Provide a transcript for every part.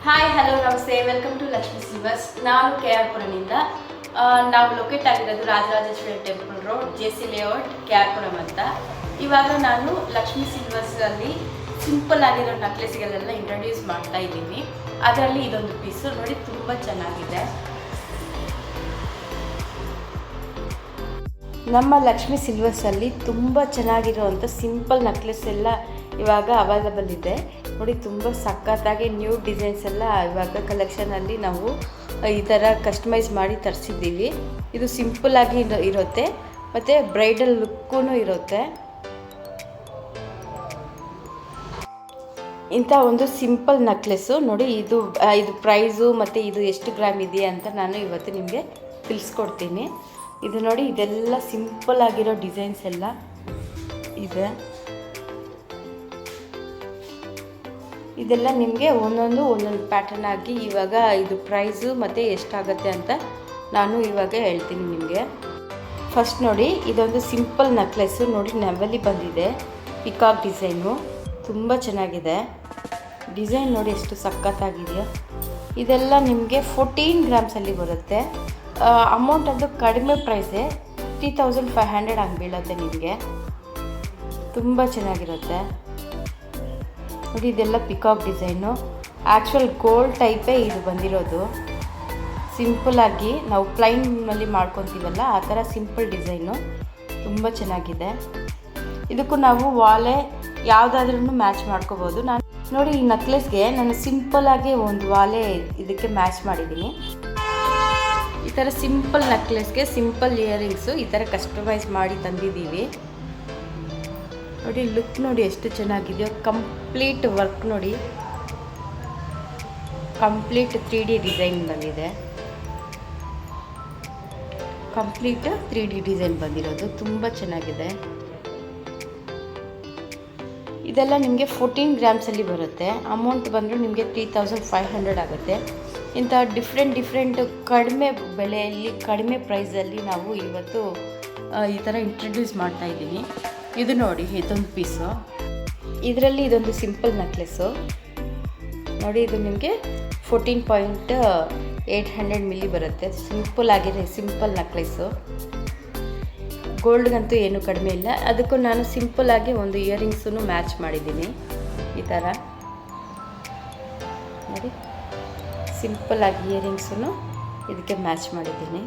Hi hello ನಮಸ್ತೆ welcome to Lakshmi silvers. ನಾನು KR ಪುರಮಿಂದ. ನಾವು ಲೊಕೇಟ್ ಆಗಿರೋದು Rajarajeshwari temple road, JC layout, KR Puram ಅಂತ. ಇವಾಗ ನಾನು ಲಕ್ಷ್ಮಿ ಸಿಲ್ವರ್ಸಲ್ಲಿ ಸಿಂಪಲ್ ಆಗಿರೋ ನೆಕ್ಲೆಸ್ಗಳೆಲ್ಲ ಇಂಟ್ರೊಡ್ಯೂಸ್ ಮಾಡ್ತಾ ಇದ್ದೀನಿ. ಅದರಲ್ಲಿ ಇದೊಂದು ಪೀಸು ನೋಡಿ, ತುಂಬ ಚೆನ್ನಾಗಿದೆ. ನಮ್ಮ ಲಕ್ಷ್ಮಿ ಸಿಲ್ವರ್ಸಲ್ಲಿ ತುಂಬ ಚೆನ್ನಾಗಿರೋವಂಥ ಸಿಂಪಲ್ ನೆಕ್ಲೆಸ್ ಎಲ್ಲ ಇವಾಗ ಅವೈಲಬಲ್ ಇದೆ ನೋಡಿ. ತುಂಬ ಸಖತ್ತಾಗಿ ನ್ಯೂ ಡಿಸೈನ್ಸ್ ಎಲ್ಲ ಇವಾಗ ಕಲೆಕ್ಷನಲ್ಲಿ ನಾವು ಈ ಥರ ಕಸ್ಟಮೈಸ್ ಮಾಡಿ ತರಿಸಿದ್ದೀವಿ. ಇದು ಸಿಂಪಲ್ಲಾಗಿ ಇರುತ್ತೆ ಮತ್ತು ಬ್ರೈಡಲ್ ಲುಕ್ಕೂ ಇರುತ್ತೆ. ಇಂಥ ಒಂದು ಸಿಂಪಲ್ ನೆಕ್ಲೆಸ್ಸು ನೋಡಿ, ಇದು ಪ್ರೈಸು ಮತ್ತು ಇದು ಎಷ್ಟು ಗ್ರಾಮ್ ಇದೆಯಾ ಅಂತ ನಾನು ಇವತ್ತು ನಿಮಗೆ ತಿಳಿಸ್ಕೊಡ್ತೀನಿ. ಇದು ನೋಡಿ, ಇದೆಲ್ಲ ಸಿಂಪಲ್ ಆಗಿರೋ ಡಿಸೈನ್ಸ್ ಎಲ್ಲ ಇದೆ. ಇದೆಲ್ಲ ನಿಮಗೆ ಒಂದೊಂದು ಪ್ಯಾಟರ್ನ್ ಆಗಿ ಇವಾಗ ಇದು ಪ್ರೈಸು ಮತ್ತು ಎಷ್ಟಾಗುತ್ತೆ ಅಂತ ನಾನು ಇವಾಗ ಹೇಳ್ತೀನಿ ನಿಮಗೆ. ಫಸ್ಟ್ ನೋಡಿ, ಇದೊಂದು ಸಿಂಪಲ್ ನೆಕ್ಲೆಸ್ಸು ನೋಡಿ, ನವಲಿ ಬಂದಿದೆ, ಪಿಕಾಕ್ ಡಿಸೈನು, ತುಂಬ ಚೆನ್ನಾಗಿದೆ. ಡಿಸೈನ್ ನೋಡಿ ಎಷ್ಟು ಸಖತ್ತಾಗಿದೆಯೋ. ಇದೆಲ್ಲ ನಿಮಗೆ 14 ಗ್ರಾಮ್ಸಲ್ಲಿ ಬರುತ್ತೆ. ಅಮೌಂಟ್ ಅದು ಕಡಿಮೆ ಪ್ರೈಸೇ, 3500 ಹಂಗೆ ಬೀಳುತ್ತೆ ನಿಮಗೆ. ತುಂಬ ಚೆನ್ನಾಗಿರುತ್ತೆ ನೋಡಿ. ಇದೆಲ್ಲ ಪಿಕಾಕ್ ಡಿಸೈನು, ಆ್ಯಕ್ಚುಯಲ್ ಗೋಲ್ಡ್ ಟೈಪೇ ಇದು ಬಂದಿರೋದು. ಸಿಂಪಲ್ಲಾಗಿ ನಾವು ಪ್ಲೈನಲ್ಲಿ ಮಾಡ್ಕೊತೀವಲ್ಲ ಆ ಥರ ಸಿಂಪಲ್ ಡಿಸೈನು, ತುಂಬ ಚೆನ್ನಾಗಿದೆ. ಇದಕ್ಕೂ ನಾವು ವಾಲೆ ಯಾವುದಾದ್ರೂ ಮ್ಯಾಚ್ ಮಾಡ್ಕೋಬೋದು. ನಾನು ನೋಡಿ, ಈ ನೆಕ್ಲೆಸ್ಗೆ ನಾನು ಸಿಂಪಲ್ಲಾಗಿ ಒಂದು ವಾಲೆ ಇದಕ್ಕೆ ಮ್ಯಾಚ್ ಮಾಡಿದ್ದೀನಿ. ಈ ಥರ ಸಿಂಪಲ್ ನೆಕ್ಲೆಸ್ಗೆ ಸಿಂಪಲ್ ಇಯರಿಂಗ್ಸು ಈ ಥರ ಕಸ್ಟಮೈಸ್ ಮಾಡಿ ತಂದಿದ್ದೀವಿ ನೋಡಿ. ಲುಕ್ ನೋಡಿ ಎಷ್ಟು ಚೆನ್ನಾಗಿದೆಯೋ. ಕಂಪ್ಲೀಟ್ ವರ್ಕ್ ನೋಡಿ, ಕಂಪ್ಲೀಟ್ 3D ಡಿಸೈನ್ ಬಂದಿದೆ. ಕಂಪ್ಲೀಟ್ 3D ಡಿಸೈನ್ ಬಂದಿರೋದು ತುಂಬ ಚೆನ್ನಾಗಿದೆ. ಇದೆಲ್ಲ ನಿಮಗೆ 14 ಗ್ರಾಮ್ಸಲ್ಲಿ ಬರುತ್ತೆ. ಅಮೌಂಟ್ ಬಂದರೂ ನಿಮಗೆ 3500 ಆಗುತ್ತೆ. ಇಂಥ ಡಿಫ್ರೆಂಟ್ ಕಡಿಮೆ ಬೆಲೆಯಲ್ಲಿ, ಕಡಿಮೆ ಪ್ರೈಸಲ್ಲಿ ನಾವು ಇವತ್ತು ಈ ಥರ ಇಂಟ್ರಡ್ಯೂಸ್ ಮಾಡ್ತಾಯಿದ್ದೀನಿ. ಇದು ನೋಡಿ, ಇದೊಂದು ಪೀಸು. ಇದರಲ್ಲಿ ಇದೊಂದು ಸಿಂಪಲ್ ನೆಕ್ಲೆಸ್ಸು ನೋಡಿ. ಇದು ನಿಮಗೆ 14.800 ಮಿಲಿ ಬರುತ್ತೆ. ಸಿಂಪಲ್ ಆಗಿದೆ, ಸಿಂಪಲ್ ನೆಕ್ಲೆಸ್ಸು. ಗೋಲ್ಡ್ಗಂತೂ ಏನೂ ಕಡಿಮೆ ಇಲ್ಲ. ಅದಕ್ಕೂ ನಾನು ಸಿಂಪಲ್ಲಾಗಿ ಒಂದು ಇಯರಿಂಗ್ಸನ್ನು ಮ್ಯಾಚ್ ಮಾಡಿದ್ದೀನಿ. ಈ ಥರ ನೋಡಿ, ಸಿಂಪಲ್ಲಾಗಿ ಇಯರಿಂಗ್ಸನ್ನು ಇದಕ್ಕೆ ಮ್ಯಾಚ್ ಮಾಡಿದ್ದೀನಿ.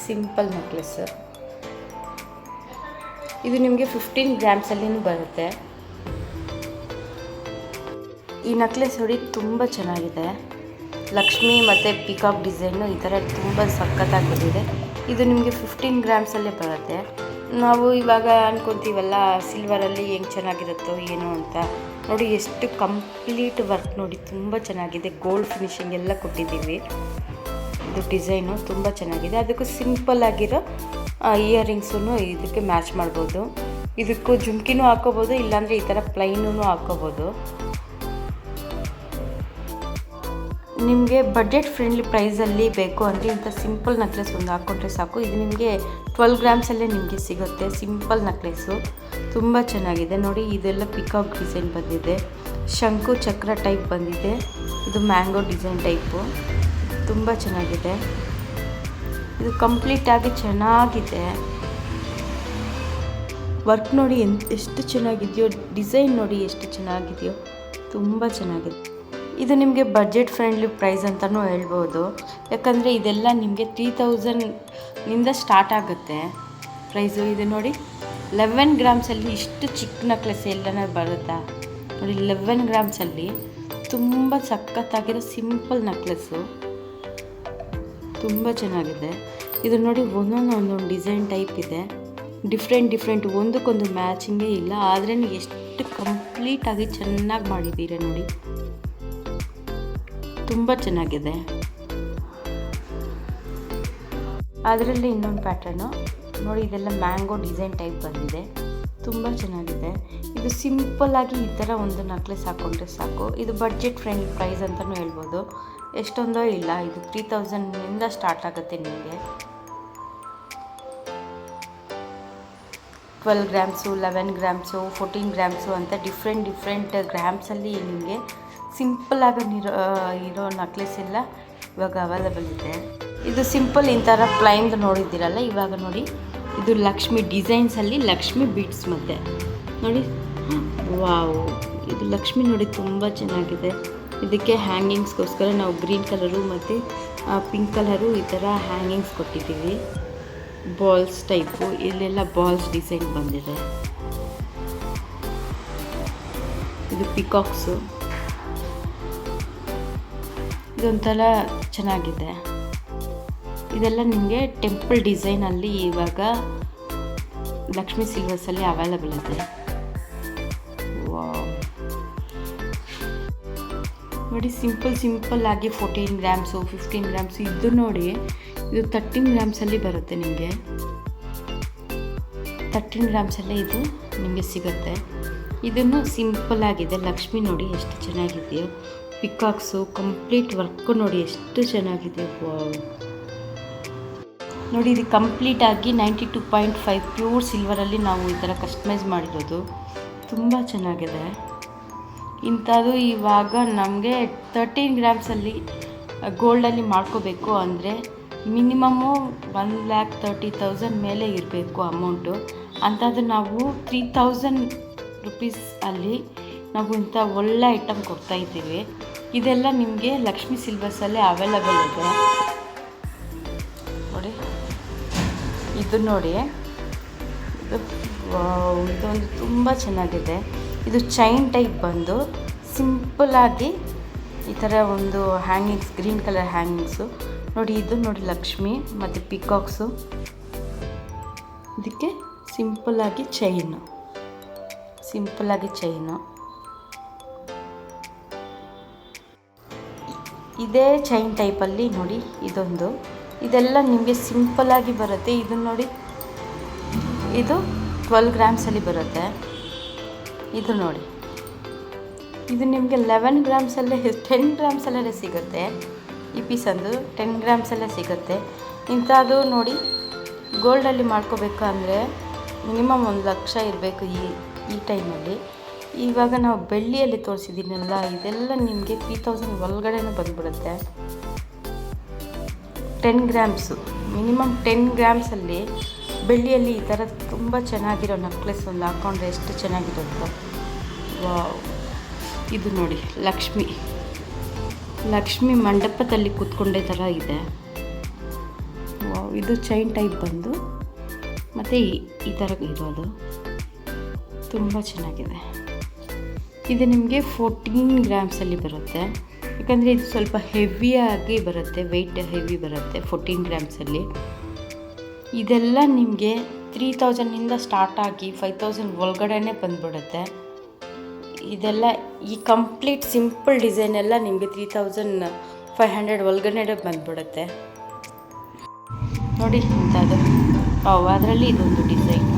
ಸಿಂಪಲ್ ನೆಕ್ಲೆಸ್ಸು ಇದು ನಿಮಗೆ 15 ಗ್ರಾಮ್ಸಲ್ಲಿನೂ ಬರುತ್ತೆ. ಈ ನೆಕ್ಲೆಸ್ ನೋಡಿ, ತುಂಬ ಚೆನ್ನಾಗಿದೆ. ಲಕ್ಷ್ಮಿ ಮತ್ತು ಪಿಕಾಕ್ ಡಿಸೈನು ಈ ಥರ ತುಂಬ ಸಖತ್ತಾಗಿ ಬಂದಿದೆ. ಇದು ನಿಮಗೆ 15 ಗ್ರಾಮ್ಸಲ್ಲೇ ಬರುತ್ತೆ. ನಾವು ಇವಾಗ ಅನ್ಕೊತೀವಲ್ಲ ಸಿಲ್ವರಲ್ಲಿ ಹೆಂಗೆ ಚೆನ್ನಾಗಿರುತ್ತೋ ಏನೋ ಅಂತ ನೋಡಿ. ಎಷ್ಟು ಕಂಪ್ಲೀಟ್ ವರ್ಕ್ ನೋಡಿ, ತುಂಬ ಚೆನ್ನಾಗಿದೆ. ಗೋಲ್ಡ್ ಫಿನಿಶಿಂಗ್ ಎಲ್ಲ ಕೊಟ್ಟಿದ್ದೀವಿ. ಇದು ಡಿಸೈನು ತುಂಬ ಚೆನ್ನಾಗಿದೆ. ಅದಕ್ಕೂ ಸಿಂಪಲ್ ಆಗಿರೋ ಇಯರಿಂಗ್ಸೂ ಇದಕ್ಕೆ ಮ್ಯಾಚ್ ಮಾಡ್ಬೋದು. ಇದಕ್ಕೂ ಜುಮ್ಕಿನೂ ಹಾಕೋಬೋದು, ಇಲ್ಲಾಂದರೆ ಈ ಥರ ಪ್ಲೈನೂ ಹಾಕೋಬೋದು. ನಿಮಗೆ ಬಡ್ಜೆಟ್ ಫ್ರೆಂಡ್ಲಿ ಪ್ರೈಸಲ್ಲಿ ಬೇಕು ಅಂದರೆ ಇಂಥ ಸಿಂಪಲ್ ನೆಕ್ಲೆಸ್ ಒಂದು ಹಾಕ್ಕೊಂಡ್ರೆ ಸಾಕು. ಇದು ನಿಮಗೆ 12 ಗ್ರಾಮ್ಸಲ್ಲೇ ನಿಮಗೆ ಸಿಗುತ್ತೆ. ಸಿಂಪಲ್ ನೆಕ್ಲೆಸ್ಸು ತುಂಬ ಚೆನ್ನಾಗಿದೆ ನೋಡಿ. ಇದೆಲ್ಲ ಪಿಕಾಕ್ ಡಿಸೈನ್ ಬಂದಿದೆ, ಶಂಕು ಚಕ್ರ ಟೈಪ್ ಬಂದಿದೆ. ಇದು ಮ್ಯಾಂಗೋ ಡಿಸೈನ್ ಟೈಪು, ತುಂಬ ಚೆನ್ನಾಗಿದೆ. ಇದು ಕಂಪ್ಲೀಟಾಗಿ ಚೆನ್ನಾಗಿದೆ. ವರ್ಕ್ ನೋಡಿ ಎಷ್ಟು ಚೆನ್ನಾಗಿದೆಯೋ. ಡಿಸೈನ್ ನೋಡಿ ಎಷ್ಟು ಚೆನ್ನಾಗಿದೆಯೋ, ತುಂಬ ಚೆನ್ನಾಗಿದೆ. ಇದು ನಿಮಗೆ ಬಡ್ಜೆಟ್ ಫ್ರೆಂಡ್ಲಿ ಪ್ರೈಸ್ ಅಂತಲೂ ಹೇಳ್ಬೋದು. ಯಾಕಂದರೆ ಇದೆಲ್ಲ ನಿಮಗೆ 3000ನಿಂದ ಸ್ಟಾರ್ಟ್ ಆಗುತ್ತೆ ಪ್ರೈಸು. ಇದು ನೋಡಿ, 11 ಗ್ರಾಮ್ಸಲ್ಲಿ ಇಷ್ಟು ಚಿಕ್ಕ ನೆಕ್ಲೆಸ್ ಎಲ್ಲನೇ ಬರುತ್ತಾ ನೋಡಿ. 11 ಗ್ರಾಮ್ಸಲ್ಲಿ ತುಂಬ ಸಖತ್ತಾಗಿರೋ ಸಿಂಪಲ್ ನೆಕ್ಲೆಸ್ಸು, ತುಂಬ ಚೆನ್ನಾಗಿದೆ. ಇದು ನೋಡಿ, ಒಂದೊಂದು ಡಿಸೈನ್ ಟೈಪ್ ಇದೆ. ಡಿಫ್ರೆಂಟ್ ಒಂದಕ್ಕೊಂದು ಮ್ಯಾಚಿಂಗೇ ಇಲ್ಲ. ಆದ್ರೂ ಎಷ್ಟು ಕಂಪ್ಲೀಟಾಗಿ ಚೆನ್ನಾಗಿ ಮಾಡಿದ್ದೀರ ನೋಡಿ, ತುಂಬ ಚೆನ್ನಾಗಿದೆ. ಅದರಲ್ಲಿ ಇನ್ನೊಂದು ಪ್ಯಾಟರ್ನು ನೋಡಿ, ಇದೆಲ್ಲ ಮ್ಯಾಂಗೋ ಡಿಸೈನ್ ಟೈಪ್ ಬಂದಿದೆ, ತುಂಬ ಚೆನ್ನಾಗಿದೆ. ಇದು ಸಿಂಪಲ್ಲಾಗಿ ಈ ಥರ ಒಂದು ನೆಕ್ಲೆಸ್ ಹಾಕ್ಕೊಂಡ್ರೆ ಸಾಕು. ಇದು ಬಡ್ಜೆಟ್ ಫ್ರೆಂಡ್ಲಿ ಪ್ರೈಸ್ ಅಂತಲೂ ಹೇಳ್ಬೋದು. ಎಷ್ಟೊಂದೋ ಇಲ್ಲ, ಇದು 3000ನಿಂದ ಸ್ಟಾರ್ಟ್ ಆಗುತ್ತೆ ನಿಮಗೆ. 12 ಗ್ರಾಮ್ಸು, 11 ಗ್ರಾಮ್ಸು, 14 ಗ್ರಾಮ್ಸು ಅಂತ ಡಿಫ್ರೆಂಟ್ ಗ್ರಾಮ್ಸಲ್ಲಿ ನಿಮಗೆ ಸಿಂಪಲ್ಲಾಗಿ ಇರೋ ನೆಕ್ಲೆಸ್ ಎಲ್ಲ ಇವಾಗ ಅವೈಲೇಬಲ್ ಇದೆ. ಇದು ಸಿಂಪಲ್ ಈ ಥರ ಪ್ಲೈನ್ದು ನೋಡಿದ್ದೀರಲ್ಲ, ಇವಾಗ ನೋಡಿ ಇದು ಲಕ್ಷ್ಮಿ ಡಿಸೈನ್ಸಲ್ಲಿ ಲಕ್ಷ್ಮಿ ಬೀಡ್ಸ್ ಮತ್ತೆ ನೋಡಿ. ವಾವ್, ಇದು ಲಕ್ಷ್ಮಿ ನೋಡಿ ತುಂಬ ಚೆನ್ನಾಗಿದೆ. ಇದಕ್ಕೆ ಹ್ಯಾಂಗಿಂಗ್ಸ್ಗೋಸ್ಕರ ನಾವು ಗ್ರೀನ್ ಕಲರು ಮತ್ತು ಪಿಂಕ್ ಕಲರು ಈ ಥರ ಹ್ಯಾಂಗಿಂಗ್ಸ್ ಕೊಟ್ಟಿದ್ದೀವಿ. ಬಾಲ್ಸ್ ಟೈಪು, ಇಲ್ಲೆಲ್ಲ ಬಾಲ್ಸ್ ಡಿಸೈನ್ ಬಂದಿದೆ. ಇದು ಪಿಕಾಕ್ಸು, ಇದೊಂಥರ ಚೆನ್ನಾಗಿದೆ. ಇದೆಲ್ಲ ನಿಮಗೆ ಟೆಂಪಲ್ ಡಿಸೈನಲ್ಲಿ ಇವಾಗ ಲಕ್ಷ್ಮಿ ಸಿಲ್ವರ್ಸಲ್ಲಿ ಅವೈಲೇಬಲ್ ಇದೆ. ವಾವ್, ನೋಡಿ ಸಿಂಪಲ್ ಆಗಿ 14 ಗ್ರಾಮ್ಸು, 15 ಗ್ರಾಮ್ಸು. ಇದು ನೋಡಿ, ಇದು 13 ಗ್ರಾಮ್ಸಲ್ಲಿ ಬರುತ್ತೆ ನಿಮಗೆ. 13 ಗ್ರಾಮ್ಸಲ್ಲೇ ಇದು ನಿಮಗೆ ಸಿಗುತ್ತೆ. ಇದನ್ನು ಸಿಂಪಲ್ ಆಗಿದೆ. ಲಕ್ಷ್ಮಿ ನೋಡಿ ಎಷ್ಟು ಚೆನ್ನಾಗಿದೆಯೋ. ಪಿಕಾಕ್ಸು ಕಂಪ್ಲೀಟ್ ವರ್ಕು ನೋಡಿ ಎಷ್ಟು ಚೆನ್ನಾಗಿದೆ. ವಾವ್, ನೋಡಿ ಇದು ಕಂಪ್ಲೀಟಾಗಿ 92.5 ಪ್ಯೂರ್ ಸಿಲ್ವರಲ್ಲಿ ನಾವು ಈ ಥರ ಕಸ್ಟಮೈಸ್ ಮಾಡಿರೋದು. ತುಂಬ ಚೆನ್ನಾಗಿದೆ. ಇಂಥದ್ದು ಇವಾಗ ನಮಗೆ 13 ಗ್ರಾಮ್ಸಲ್ಲಿ ಗೋಲ್ಡಲ್ಲಿ ಮಾಡ್ಕೋಬೇಕು ಅಂದರೆ ಮಿನಿಮಮ್ಮು 1,30,000 ಮೇಲೆ ಇರಬೇಕು ಅಮೌಂಟು. ಅಂಥದ್ದು ನಾವು 3,000 ರುಪೀಸ್ ಅಲ್ಲಿ ನಾವು ಇಂಥ ಒಳ್ಳೆ ಐಟಮ್ ಕೊಡ್ತಾಯಿದ್ದೀವಿ. ಇದೆಲ್ಲ ನಿಮಗೆ ಲಕ್ಷ್ಮಿ ಸಿಲ್ವರ್ಸಲ್ಲೇ ಅವೈಲೇಬಲ್ ಇದೆ. ನೋಡಿ ಇದು ನೋಡಿ, ಇದೊಂದು ತುಂಬ ಚೆನ್ನಾಗಿದೆ. ಇದು ಚೈನ್ ಟೈಪ್ ಬಂದು ಸಿಂಪಲ್ಲಾಗಿ ಈ ಥರ ಒಂದು ಹ್ಯಾಂಗಿಂಗ್ಸ್, ಗ್ರೀನ್ ಕಲರ್ ಹ್ಯಾಂಗಿಂಗ್ಸು ನೋಡಿ. ಇದು ನೋಡಿ ಲಕ್ಷ್ಮಿ ಮತ್ತು ಪಿಕಾಕ್ಸು. ಇದಕ್ಕೆ ಸಿಂಪಲ್ಲಾಗಿ ಚೈನು. ಇದೇ ಚೈನ್ ಟೈಪಲ್ಲಿ ನೋಡಿ ಇದೊಂದು. ಇದೆಲ್ಲ ನಿಮಗೆ ಸಿಂಪಲ್ಲಾಗಿ ಬರುತ್ತೆ. ಇದು ನೋಡಿ, ಇದು 12 ಗ್ರಾಮ್ಸಲ್ಲಿ ಬರುತ್ತೆ. ಇದು ನೋಡಿ, ಇದು ನಿಮಗೆ 11 ಗ್ರಾಮ್ಸಲ್ಲೇ 10 ಗ್ರಾಮ್ಸಲ್ಲೇ ಸಿಗುತ್ತೆ. ಈ ಪೀಸಂದು 10 ಗ್ರಾಮ್ಸಲ್ಲೇ ಸಿಗುತ್ತೆ. ಇಂಥದ್ದು ನೋಡಿ ಗೋಲ್ಡಲ್ಲಿ ಮಾಡ್ಕೋಬೇಕು ಅಂದರೆ ಮಿನಿಮಮ್ 1,00,000 ಇರಬೇಕು ಈ ಟೈಮಲ್ಲಿ. ಇವಾಗ ನಾವು ಬೆಳ್ಳಿಯಲ್ಲಿ ತೋರಿಸಿದ್ದೀನಲ್ಲ, ಇದೆಲ್ಲ ನಿಮಗೆ 3,000 ಒಳಗಡೆನೂ ಬಂದುಬಿಡುತ್ತೆ. 10 ಗ್ರಾಮ್ಸು, ಮಿನಿಮಮ್ 10 ಗ್ರಾಮ್ಸಲ್ಲಿ ಬೆಳ್ಳಿಯಲ್ಲಿ ಈ ಥರ ತುಂಬ ಚೆನ್ನಾಗಿರೋ ನೆಕ್ಲೆಸ್ ಒಂದು ಹಾಕ್ಕೊಂಡ್ರೆ ಎಷ್ಟು ಚೆನ್ನಾಗಿರುತ್ತೆ. ವಾವ್, ಇದು ನೋಡಿ ಲಕ್ಷ್ಮಿ ಮಂಟಪದಲ್ಲಿ ಕೂತ್ಕೊಂಡೇ ಥರ ಇದೆ. ವಾವ್, ಇದು ಚೈನ್ ಟೈಪ್ ಬಂದು ಮತ್ತು ಈ ಥರ ಇರೋದು ತುಂಬ ಚೆನ್ನಾಗಿದೆ. ಇದು ನಿಮಗೆ 14 ಗ್ರಾಮ್ಸಲ್ಲಿ ಬರುತ್ತೆ. ಯಾಕಂದರೆ ಇದು ಸ್ವಲ್ಪ ಹೆವಿಯಾಗಿ ಬರುತ್ತೆ, ವೆಯ್ಟ್ ಹೆವಿ ಬರುತ್ತೆ 14 ಗ್ರಾಮ್ಸಲ್ಲಿ. ಇದೆಲ್ಲ ನಿಮಗೆ 3,000ಇಂದ ಸ್ಟಾರ್ಟ್ ಆಗಿ 5,000 ಒಳಗಡೆನೇ ಬಂದುಬಿಡುತ್ತೆ. ಇದೆಲ್ಲ ಈ ಕಂಪ್ಲೀಟ್ ಸಿಂಪಲ್ ಡಿಸೈನ್ ಎಲ್ಲ ನಿಮಗೆ 3,500 ಒಳಗಡೆ ಬಂದುಬಿಡುತ್ತೆ. ನೋಡಿ ಇಂಥದ್ದು. ಅದರಲ್ಲಿ ಇದೊಂದು ಡಿಸೈನು.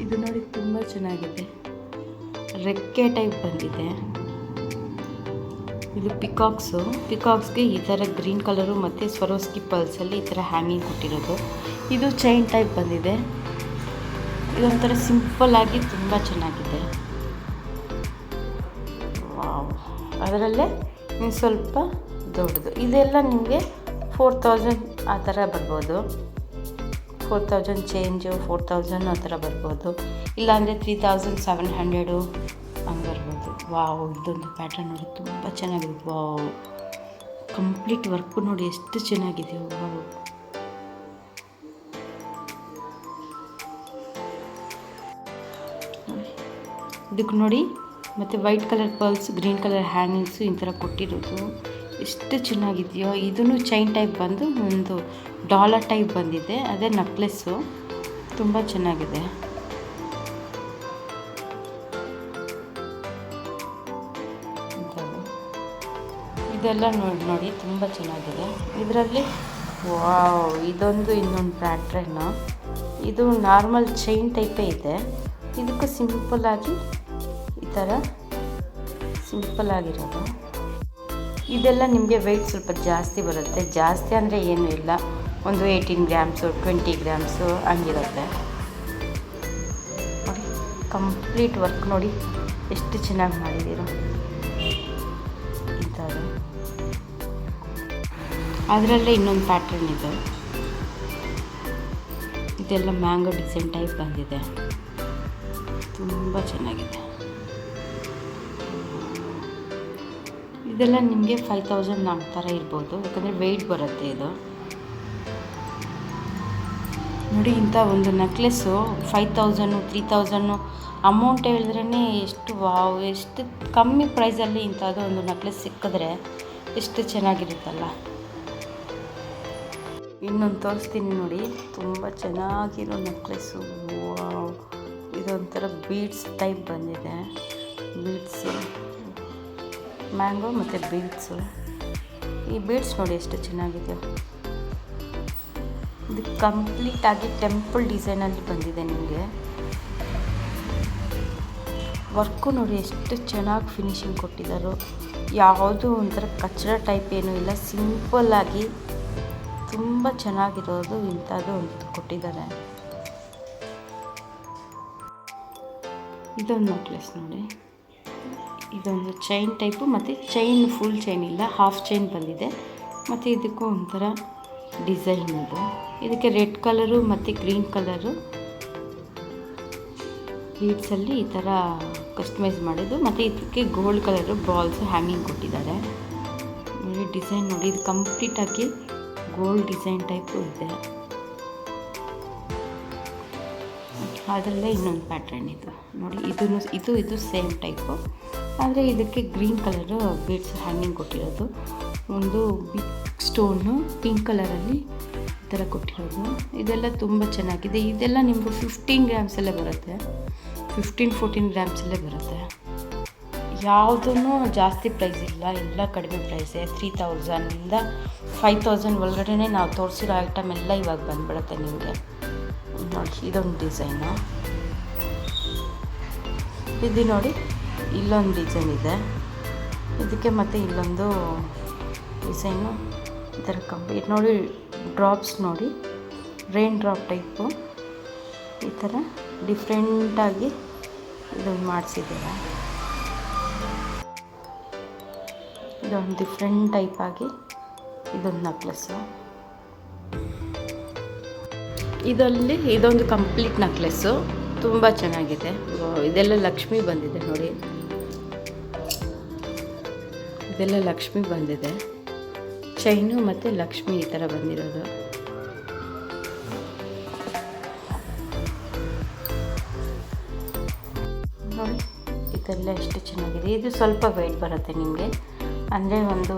ಇದು ನೋಡಿ ತುಂಬ ಚೆನ್ನಾಗಿದೆ. ರೆಕ್ಕೆ ಟೈಪ್ ಬಂದಿದೆ. ಇದು ಪಿಕಾಕ್ಸ್ಗೆ ಈ ಥರ ಗ್ರೀನ್ ಕಲರು ಮತ್ತು ಸ್ವರೋಸ್ಕಿ ಪಲ್ಸಲ್ಲಿ ಈ ಥರ ಹ್ಯಾಂಗಿಂಗ್ ಕೊಟ್ಟಿರೋದು. ಇದು ಚೈನ್ ಟೈಪ್ ಬಂದಿದೆ. ಇದೊಂಥರ ಸಿಂಪಲ್ಲಾಗಿ ತುಂಬ ಚೆನ್ನಾಗಿದೆ. ವಾವ್, ಅದರಲ್ಲೇ ಇನ್ನು ಸ್ವಲ್ಪ ದೊಡ್ಡದು. ಇದೆಲ್ಲ ನಿಮಗೆ 4,000 ಆ ಥರ ಬರ್ಬೋದು. 4,000 ಚೇಂಜು, 4,000 ಆ ಥರ ಬರ್ಬೋದು. ಇಲ್ಲಾಂದರೆ 3,700 ಹಂಗೆ ಬರ್ಬೋದು. ವಾವ್, ಇದೊಂದು ಪ್ಯಾಟರ್ನ್ ನೋಡಿ ತುಂಬ ಚೆನ್ನಾಗಿದೆ. ವಾವ್, ಕಂಪ್ಲೀಟ್ ವರ್ಕು ನೋಡಿ ಎಷ್ಟು ಚೆನ್ನಾಗಿದೆ. ವಾವ್, ಇದಕ್ಕೆ ನೋಡಿ ಮತ್ತು white colour pearls, green colour hangings ಈ ಥರ ಕೊಟ್ಟಿರೋದು ಎಷ್ಟು ಚೆನ್ನಾಗಿದೆಯೋ. ಇದನ್ನು ಚೈನ್ ಟೈಪ್ ಬಂದು ಒಂದು ಡಾಲರ್ ಟೈಪ್ ಬಂದಿದೆ. ಅದೇ ನೆಕ್ಲೆಸ್ಸು ತುಂಬ ಚೆನ್ನಾಗಿದೆ. ಇದೆಲ್ಲ ನೋಡಿ ತುಂಬ ಚೆನ್ನಾಗಿದೆ. ಇದರಲ್ಲಿ ವಾವ್, ಇದೊಂದು ಇನ್ನೊಂದು ಪ್ಯಾಟ್ರನ್ನು. ಇದು ನಾರ್ಮಲ್ ಚೈನ್ ಟೈಪೇ ಇದೆ. ಇದಕ್ಕೂ ಸಿಂಪಲ್ಲಾಗಿ ಈ ಥರ ಸಿಂಪಲ್ಲಾಗಿರೋದು. ಇದೆಲ್ಲ ನಿಮಗೆ ವೆಯ್ಟ್ ಸ್ವಲ್ಪ ಜಾಸ್ತಿ ಬರುತ್ತೆ. ಜಾಸ್ತಿ ಅಂದರೆ ಏನೂ ಇಲ್ಲ, ಒಂದು 18 ಗ್ರಾಮ್ಸು 20 ಗ್ರಾಮ್ಸು ಹಂಗಿರುತ್ತೆ. ಕಂಪ್ಲೀಟ್ ವರ್ಕ್ ನೋಡಿ ಎಷ್ಟು ಚೆನ್ನಾಗಿ ಮಾಡಿದ್ದೀರೋ ಇಂಥದ್ದು. ಅದರಲ್ಲೇ ಇನ್ನೊಂದು ಪ್ಯಾಟ್ರನ್ ಇದೆ, ಇದೆಲ್ಲ ಮ್ಯಾಂಗೋ ಡಿಸೈನ್ ಟೈಪ್ ಬಂದಿದೆ, ತುಂಬ ಚೆನ್ನಾಗಿದೆ. ಇದೆಲ್ಲ ನಿಮಗೆ 5000 ಆ ಥರ ಇರ್ಬೋದು, ಯಾಕಂದರೆ ವೆಯ್ಟ್ ಬರುತ್ತೆ ಇದು. ನೋಡಿ ಇಂಥ ಒಂದು ನೆಕ್ಲೆಸ್ಸು 5000 3000 ಅಮೌಂಟ್ ಹೇಳಿದ್ರೇ ಎಷ್ಟು ವಾವ್, ಎಷ್ಟು ಕಮ್ಮಿ ಪ್ರೈಸಲ್ಲಿ ಇಂಥದ್ದು ಒಂದು ನೆಕ್ಲೆಸ್ ಸಿಕ್ಕಿದ್ರೆ ಎಷ್ಟು ಚೆನ್ನಾಗಿರುತ್ತಲ್ಲ. ಇನ್ನೊಂದು ತೋರಿಸ್ತೀನಿ ನೋಡಿ, ತುಂಬ ಚೆನ್ನಾಗಿರೋ ನೆಕ್ಲೆಸ್ಸು. ಇದೊಂಥರ ಬೀಡ್ಸ್ ಟೈಪ್ ಬಂದಿದೆ, ಬೀಡ್ಸು ಮ್ಯಾಂಗೋ ಮತ್ತು ಬೀಡ್ಸು. ಈ ಬೀಡ್ಸ್ ನೋಡಿ ಎಷ್ಟು ಚೆನ್ನಾಗಿದೆ. ಇದು ಕಂಪ್ಲೀಟಾಗಿ ಟೆಂಪಲ್ ಡಿಸೈನಲ್ಲಿ ಬಂದಿದೆ. ನಿಮಗೆ ವರ್ಕು ನೋಡಿ ಎಷ್ಟು ಚೆನ್ನಾಗಿ ಫಿನಿಶಿಂಗ್ ಕೊಟ್ಟಿದ್ದಾರೋ. ಯಾವುದೂ ಒಂಥರ ಕಚ್ಚಡ ಟೈಪ್ ಏನೂ ಇಲ್ಲ, ಸಿಂಪಲ್ಲಾಗಿ ತುಂಬ ಚೆನ್ನಾಗಿರೋದು ಇಂಥದ್ದು ಒಂದು ಕೊಟ್ಟಿದ್ದಾರೆ. ಇದೊಂದು ನೆಕ್ಲೆಸ್ ನೋಡಿ, ಇದೊಂದು ಚೈನ್ ಟೈಪು, ಮತ್ತು ಚೈನ್ ಫುಲ್ ಚೈನ್ ಇಲ್ಲ, ಹಾಫ್ ಚೈನ್ ಬಂದಿದೆ. ಮತ್ತು ಇದಕ್ಕೂ ಒಂಥರ ಡಿಸೈನ್ ಇದು. ಇದಕ್ಕೆ ರೆಡ್ ಕಲರು ಮತ್ತು ಗ್ರೀನ್ ಕಲರು ಬೀಡ್ಸಲ್ಲಿ ಈ ಥರ ಕಸ್ಟಮೈಸ್ ಮಾಡಿದ್ದು, ಮತ್ತು ಇದಕ್ಕೆ ಗೋಲ್ಡ್ ಕಲರು ಬಾಲ್ಸ್ ಹ್ಯಾಂಗಿಂಗ್ ಕೊಟ್ಟಿದ್ದಾರೆ. ನೋಡಿ ಡಿಸೈನ್ ನೋಡಿ, ಇದು ಕಂಪ್ಲೀಟಾಗಿ ಗೋಲ್ಡ್ ಡಿಸೈನ್ ಟೈಪು ಇದೆ. ಅದರಲ್ಲೇ ಇನ್ನೊಂದು ಪ್ಯಾಟ್ರನ್ ಇದು ನೋಡಿ, ಇದು ಸೇಮ್ ಟೈಪು, ಆದರೆ ಇದಕ್ಕೆ ಗ್ರೀನ್ ಕಲರು ಬೀಡ್ಸ್ ಹ್ಯಾಂಗಿಂಗ್ ಕೊಟ್ಟಿರೋದು. ಒಂದು ಬಿಗ್ ಸ್ಟೋನು ಪಿಂಕ್ ಕಲರಲ್ಲಿ ಈ ಥರ ಕೊಟ್ಟಿರೋದು. ಇದೆಲ್ಲ ತುಂಬ ಚೆನ್ನಾಗಿದೆ. ಇದೆಲ್ಲ ನಿಮಗೂ 15 ಗ್ರಾಮ್ಸಲ್ಲೇ ಬರುತ್ತೆ, 15-14 ಗ್ರಾಮ್ಸಲ್ಲೇ ಬರುತ್ತೆ. ಯಾವುದೂ ಜಾಸ್ತಿ ಪ್ರೈಸ್ ಇಲ್ಲ, ಎಲ್ಲ ಕಡಿಮೆ ಪ್ರೈಸೇ. 3000ಇಂದ 5000 ಒಳಗಡೆ ನಾವು ತೋರಿಸಿರೋ ಐಟಮ್ ಎಲ್ಲ ಇವಾಗ ಬಂದುಬಿಡುತ್ತೆ ನಿಮಗೆ. ನೋಡಿ ಇದೊಂದು ಡಿಸೈನು, ಇದು ನೋಡಿ ಇಲ್ಲೊಂದು ಡಿಸೈನ್ ಇದೆ, ಇದಕ್ಕೆ ಮತ್ತು ಇಲ್ಲೊಂದು ಡಿಸೈನು ಈ ಥರ ಕಂಪ್ಲೀಟ್ ನೋಡಿ. ಡ್ರಾಪ್ಸ್ ನೋಡಿ, ರೈನ್ ಡ್ರಾಪ್ ಟೈಪು ಈ ಥರ ಡಿಫ್ರೆಂಟಾಗಿ ಇದೊಂದು ಮಾಡಿಸಿದ್ದಾರೆ. ಇದೊಂದು ಡಿಫ್ರೆಂಟ್ ಟೈಪಾಗಿ ಇದೊಂದು ನೆಕ್ಲೆಸ್ಸು. ಇದೊಂದು ಕಂಪ್ಲೀಟ್ ನೆಕ್ಲೆಸ್ಸು, ತುಂಬ ಚೆನ್ನಾಗಿದೆ. ಇದೆಲ್ಲ ಲಕ್ಷ್ಮಿ ಬಂದಿದೆ ನೋಡಿ, ಇದೆಲ್ಲ ಲಕ್ಷ್ಮಿ ಬಂದಿದೆ, ಚೈನು ಮತ್ತು ಲಕ್ಷ್ಮಿ ಈ ಥರ ಬಂದಿರೋದು. ನೋಡಿ ಇದೆಲ್ಲ ಎಷ್ಟು ಚೆನ್ನಾಗಿದೆ. ಇದು ಸ್ವಲ್ಪ ವೆಯ್ಟ್ ಬರುತ್ತೆ ನಿಮಗೆ, ಅಂದರೆ ಒಂದು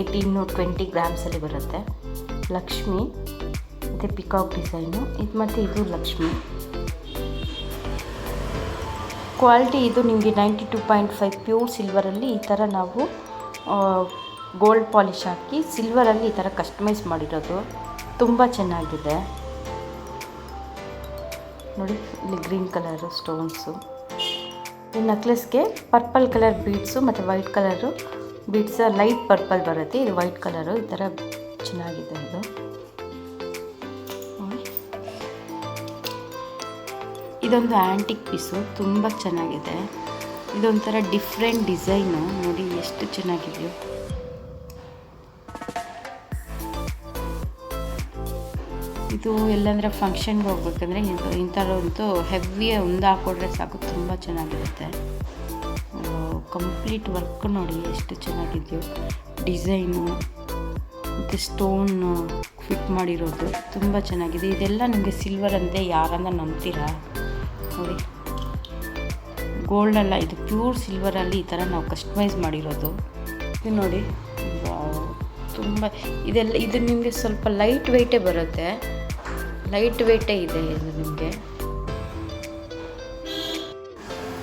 18-20 ಗ್ರಾಮ್ಸಲ್ಲಿ ಬರುತ್ತೆ. ಲಕ್ಷ್ಮಿ ಮತ್ತು ಪಿಕಾಕ್ ಡಿಸೈನು ಇದು, ಮತ್ತು ಇದು ಲಕ್ಷ್ಮಿ. ಕ್ವಾಲಿಟಿ ಇದು ನಿಮಗೆ 92.5 ಪ್ಯೂರ್ ಸಿಲ್ವರಲ್ಲಿ ಈ ಥರ ನಾವು ಗೋಲ್ಡ್ ಪಾಲಿಷ್ ಹಾಕಿ ಸಿಲ್ವರಲ್ಲಿ ಈ ಥರ ಕಸ್ಟಮೈಸ್ ಮಾಡಿರೋದು, ತುಂಬ ಚೆನ್ನಾಗಿದೆ. ನೋಡಿ ಇಲ್ಲಿ ಗ್ರೀನ್ ಕಲರು ಸ್ಟೋನ್ಸು. ಈ ನೆಕ್ಲೆಸ್ಗೆ ಪರ್ಪಲ್ ಕಲರ್ ಬೀಡ್ಸು ಮತ್ತು white colour beads, light purple ಬರುತ್ತೆ, ಇದು ವೈಟ್ ಕಲರು. ಈ ಥರ ಚೆನ್ನಾಗಿದೆ ಇದು. ಇದೊಂದು ಆ್ಯಂಟಿಕ್ ಪೀಸು, ತುಂಬ ಚೆನ್ನಾಗಿದೆ. ಇದೊಂಥರ ಡಿಫ್ರೆಂಟ್ ಡಿಸೈನು ನೋಡಿ ಎಷ್ಟು ಚೆನ್ನಾಗಿದೆಯೋ. ಇದು ಎಲ್ಲಂದರೆ ಫಂಕ್ಷನ್ಗೆ ಹೋಗ್ಬೇಕಂದ್ರೆ ಇಂಥದ್ದು ಹೆವಿ ಒಂದು ಹಾಕ್ಕೊಂಡ್ರೆ ಸಾಕು, ತುಂಬ ಚೆನ್ನಾಗಿರುತ್ತೆ. ಕಂಪ್ಲೀಟ್ ವರ್ಕ್ ನೋಡಿ ಎಷ್ಟು ಚೆನ್ನಾಗಿದೆಯೋ. ಡಿಸೈನು ಮತ್ತು ಸ್ಟೋನು ಫಿಟ್ ಮಾಡಿರೋದು ತುಂಬ ಚೆನ್ನಾಗಿದೆ. ಇದೆಲ್ಲ ನಿಮಗೆ ಸಿಲ್ವರ್ ಅಂದರೆ ಯಾರನ್ನ ನಂಬ್ತೀರಾ ನೋಡಿ. ಗೋಲ್ಡಲ್ಲ, ಇದು ಪ್ಯೂರ್ ಸಿಲ್ವರಲ್ಲಿ ಈ ಥರ ನಾವು ಕಸ್ಟಮೈಸ್ ಮಾಡಿರೋದು. ಇದು ನೋಡಿ ತುಂಬ ಇದು ನಿಮಗೆ ಸ್ವಲ್ಪ ಲೈಟ್ ವೆಯ್ಟೇ ಬರುತ್ತೆ, ಲೈಟ್ ವೆಯ್ಟೇ ಇದೆ ಇದು ನಿಮಗೆ.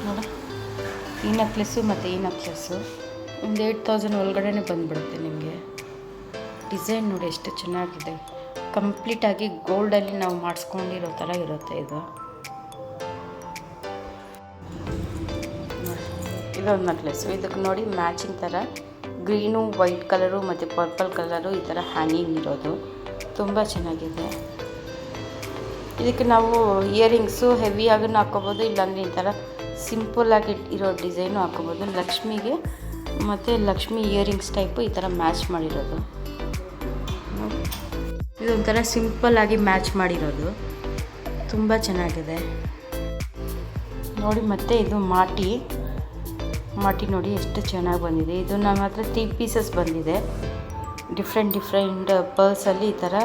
ನೋಡಿ ಈ ನೆಕ್ಲೆಸ್ಸು ಮತ್ತು ಈ ನೆಕ್ಲೆಸ್ಸು ಒಂದು 8000 ಒಳಗಡೆ ಬಂದುಬಿಡುತ್ತೆ ನಿಮಗೆ. ಡಿಸೈನ್ ನೋಡಿ ಎಷ್ಟು ಚೆನ್ನಾಗಿದೆ, ಕಂಪ್ಲೀಟಾಗಿ ಗೋಲ್ಡಲ್ಲಿ ನಾವು ಮಾಡಿಸ್ಕೊಂಡಿರೋ ಥರ ಇರುತ್ತೆ ಇದು. ಇದೊಂದು ನೆಕ್ಲೆಸ್ಸು, ಇದಕ್ಕೆ ನೋಡಿ ಮ್ಯಾಚಿಂಗ್ ಥರ ಗ್ರೀನು ವೈಟ್ ಕಲರು ಮತ್ತು ಪರ್ಪಲ್ ಕಲರು ಈ ಥರ ಹ್ಯಾಂಗಿಂಗ್ ಇರೋದು ತುಂಬ ಚೆನ್ನಾಗಿದೆ. ಇದಕ್ಕೆ ನಾವು ಇಯರಿಂಗ್ಸು ಹೆವಿಯಾಗೂ ಹಾಕ್ಕೋಬೋದು, ಇಲ್ಲಾಂದರೆ ಈ ಥರ ಸಿಂಪಲ್ಲಾಗಿ ಇರೋ ಡಿಸೈನು ಹಾಕ್ಕೋಬೋದು. ಲಕ್ಷ್ಮಿಗೆ ಮತ್ತು ಲಕ್ಷ್ಮಿ ಇಯರಿಂಗ್ಸ್ ಟೈಪು ಈ ಥರ ಮ್ಯಾಚ್ ಮಾಡಿರೋದು. ಇದೊಂಥರ ಸಿಂಪಲ್ಲಾಗಿ ಮ್ಯಾಚ್ ಮಾಡಿರೋದು, ತುಂಬ ಚೆನ್ನಾಗಿದೆ ನೋಡಿ. ಮತ್ತು ಇದು ಮಾಟಿ ನೋಡಿ ಎಷ್ಟು ಚೆನ್ನಾಗಿ ಬಂದಿದೆ. ಇದು ನಮ್ಮ ಹತ್ರ 3 ಪೀಸಸ್ ಬಂದಿದೆ. ಡಿಫ್ರೆಂಟ್ ಪರ್ಲ್ಸಲ್ಲಿ ಈ ಥರ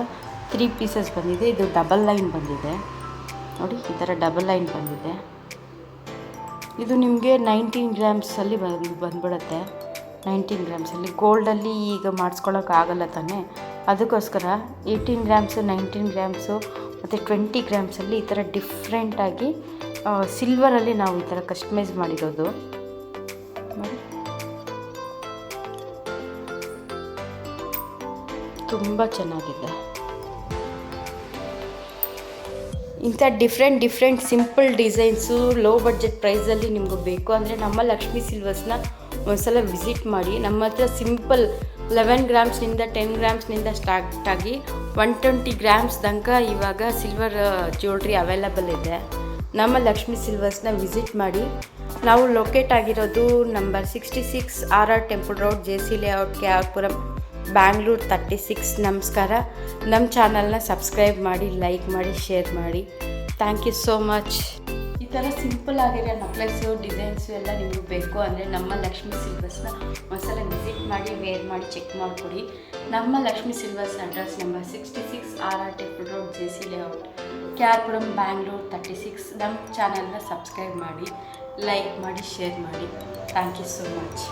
3 ಪೀಸಸ್ ಬಂದಿದೆ. ಇದು ಡಬಲ್ ಲೈನ್ ಬಂದಿದೆ ನೋಡಿ, ಈ ಥರ ಡಬಲ್ ಲೈನ್ ಬಂದಿದೆ. ಇದು ನಿಮಗೆ 19 ಗ್ರಾಮ್ಸಲ್ಲಿ ಬಂದ್ಬಿಡುತ್ತೆ. 19 ಗ್ರಾಮ್ಸಲ್ಲಿ ಗೋಲ್ಡಲ್ಲಿ ಈಗ ಮಾಡಿಸ್ಕೊಳ್ಳೋಕ್ಕಾಗಲ್ಲ ತಾನೇ, ಅದಕ್ಕೋಸ್ಕರ 18 ಗ್ರಾಮ್ಸು, 19 ಗ್ರಾಮ್ಸು ಮತ್ತು 20 ಗ್ರಾಮ್ಸಲ್ಲಿ ಈ ಥರ ಡಿಫ್ರೆಂಟಾಗಿ ಸಿಲ್ವರಲ್ಲಿ ನಾವು ಈ ಥರ ಕಸ್ಟಮೈಸ್ ಮಾಡಿರೋದು ನೋಡಿ. ತುಂಬ ಚೆನ್ನಾಗಿದೆ. ಇಂಥ different simple designs low budget ಪ್ರೈಸಲ್ಲಿ ನಿಮಗೂ ಬೇಕು ಅಂದರೆ ನಮ್ಮ ಲಕ್ಷ್ಮೀ ಸಿಲ್ವರ್ಸ್ನ ಒಂದ್ಸಲ ವಿಸಿಟ್ ಮಾಡಿ. ನಮ್ಮ ಹತ್ರ ಸಿಂಪಲ್ 11 ಗ್ರಾಮ್ಸ್ನಿಂದ 10 ಗ್ರಾಮ್ಸ್ನಿಂದ ಸ್ಟಾರ್ಟ್ ಆಗಿ 120 ಗ್ರಾಮ್ಸ್ ತನಕ ಇವಾಗ ಸಿಲ್ವರ್ ಜ್ಯುವೆಲ್ರಿ ಅವೈಲಬಲ್ ಇದೆ. ನಮ್ಮ ಲಕ್ಷ್ಮೀ ಸಿಲ್ವರ್ಸ್ನ ವಿಸಿಟ್ ಮಾಡಿ. ನಾವು ಲೊಕೇಟ್ ಆಗಿರೋದು number 66 RR temple road, JC layout, KR Bangalore 36. ನಮಸ್ಕಾರ. ನಮ್ಮ ಚಾನಲ್ನ ಸಬ್ಸ್ಕ್ರೈಬ್ ಮಾಡಿ, ಲೈಕ್ ಮಾಡಿ, ಶೇರ್ ಮಾಡಿ. Thank you so much. ಈ ಥರ ಸಿಂಪಲ್ ಆಗಿರೋ ನೆಕ್ಲೆಸ್ಸು ಡಿಸೈನ್ಸು ಎಲ್ಲ ನಿಮಗೆ ಬೇಕು ಅಂದರೆ ನಮ್ಮ ಲಕ್ಷ್ಮೀ ಸಿಲ್ವರ್ಸ್ನ ಒಂದ್ಸಲ ವಿಸಿಟ್ ಮಾಡಿ, ವೇರ್ ಮಾಡಿ ಚೆಕ್ ಮಾಡಿಕೊಡಿ. ನಮ್ಮ Lakshmi Silvers address number 66 RR temple road, JC layout, KR Bangalore 36. ನಮ್ಮ ಚಾನಲ್ನ ಸಬ್ಸ್ಕ್ರೈಬ್ ಮಾಡಿ, ಲೈಕ್ ಮಾಡಿ, ಶೇರ್ ಮಾಡಿ. Thank you so much.